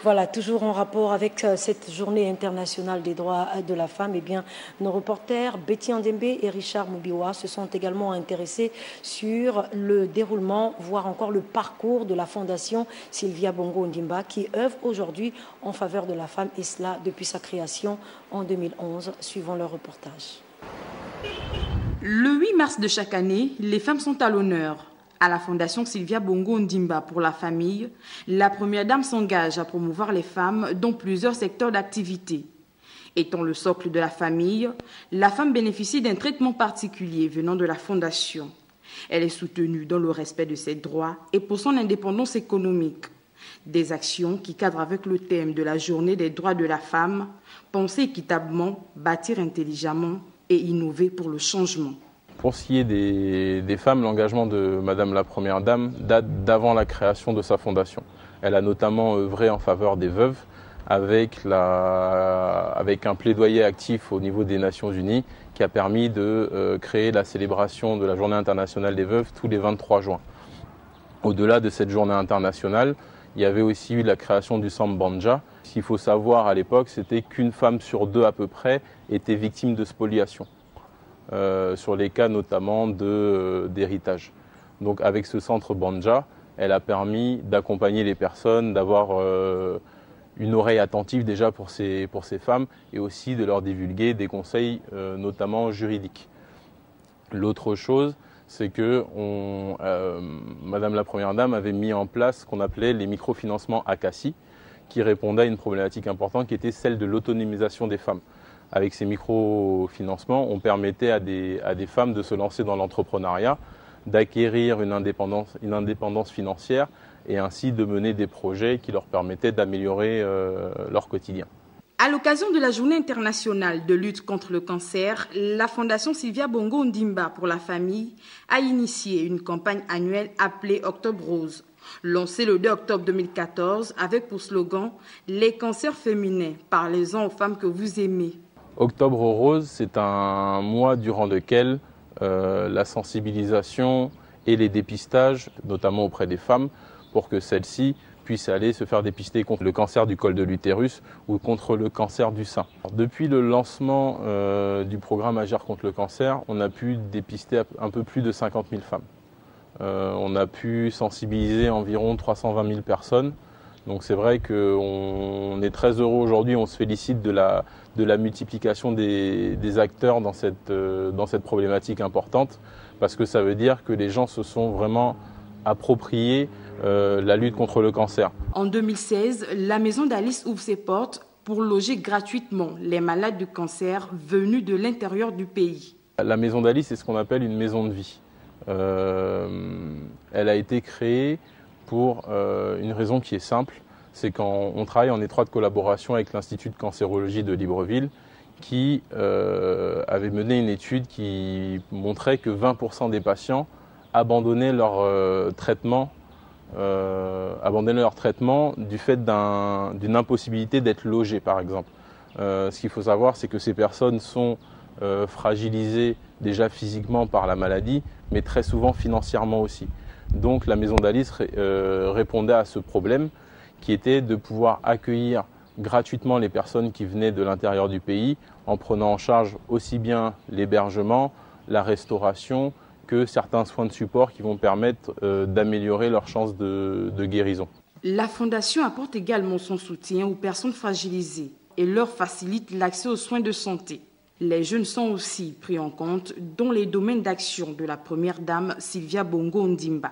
Voilà, toujours en rapport avec cette journée internationale des droits de la femme, eh bien, nos reporters Betty Andembe et Richard Mubiwa se sont également intéressés sur le déroulement, voire encore le parcours de la fondation Sylvia Bongo Ondimba qui œuvre aujourd'hui en faveur de la femme, et cela depuis sa création en 2011, suivant leur reportage. Le 8 mars de chaque année, les femmes sont à l'honneur. À la Fondation Sylvia Bongo Ondimba pour la famille, la première dame s'engage à promouvoir les femmes dans plusieurs secteurs d'activité. Étant le socle de la famille, la femme bénéficie d'un traitement particulier venant de la Fondation. Elle est soutenue dans le respect de ses droits et pour son indépendance économique. Des actions qui cadrent avec le thème de la journée des droits de la femme, penser équitablement, bâtir intelligemment et innover pour le changement. Pour ce qui est des femmes, l'engagement de Madame la Première Dame date d'avant la création de sa fondation. Elle a notamment œuvré en faveur des veuves avec un plaidoyer actif au niveau des Nations Unies qui a permis de créer la célébration de la Journée internationale des veuves tous les 23 juin. Au-delà de cette journée internationale, il y avait aussi eu la création du Sambandja. Ce qu'il faut savoir à l'époque, c'était qu'une femme sur deux à peu près était victime de spoliation. Sur les cas notamment d'héritage. Donc avec ce centre Banja, elle a permis d'accompagner les personnes, d'avoir une oreille attentive déjà pour ces femmes et aussi de leur divulguer des conseils notamment juridiques. L'autre chose, c'est que Madame la Première Dame avait mis en place ce qu'on appelait les microfinancements Akassi, qui répondaient à une problématique importante qui était celle de l'autonomisation des femmes. Avec ces microfinancements, on permettait à des femmes de se lancer dans l'entrepreneuriat, d'acquérir une indépendance financière et ainsi de mener des projets qui leur permettaient d'améliorer leur quotidien. À l'occasion de la Journée internationale de lutte contre le cancer, la Fondation Sylvia Bongo Ondimba pour la famille a initié une campagne annuelle appelée Octobre Rose. Lancée le 2 octobre 2014 avec pour slogan « Les cancers féminins, parlez-en aux femmes que vous aimez ». Octobre Rose, c'est un mois durant lequel la sensibilisation et les dépistages, notamment auprès des femmes, pour que celles-ci puissent aller se faire dépister contre le cancer du col de l'utérus ou contre le cancer du sein. Depuis le lancement du programme Agir contre le cancer, on a pu dépister un peu plus de 50 000 femmes. On a pu sensibiliser environ 320 000 personnes. Donc c'est vrai qu'on est très heureux aujourd'hui, on se félicite de la multiplication des acteurs dans cette problématique importante, parce que ça veut dire que les gens se sont vraiment appropriés la lutte contre le cancer. En 2016, la maison d'Alice ouvre ses portes pour loger gratuitement les malades du cancer venus de l'intérieur du pays. La maison d'Alice, c'est ce qu'on appelle une maison de vie. Elle a été créée pour une raison qui est simple, c'est qu'on travaille en étroite collaboration avec l'Institut de cancérologie de Libreville qui avait mené une étude qui montrait que 20% des patients abandonnaient leur traitement du fait d'une impossibilité d'être logés, par exemple. Ce qu'il faut savoir, c'est que ces personnes sont fragilisées déjà physiquement par la maladie, mais très souvent financièrement aussi. Donc la maison d'Alice répondait à ce problème qui était de pouvoir accueillir gratuitement les personnes qui venaient de l'intérieur du pays en prenant en charge aussi bien l'hébergement, la restauration que certains soins de support qui vont permettre d'améliorer leurs chances de guérison. La Fondation apporte également son soutien aux personnes fragilisées et leur facilite l'accès aux soins de santé. Les jeunes sont aussi pris en compte dans les domaines d'action de la Première Dame Sylvia Bongo Ondimba.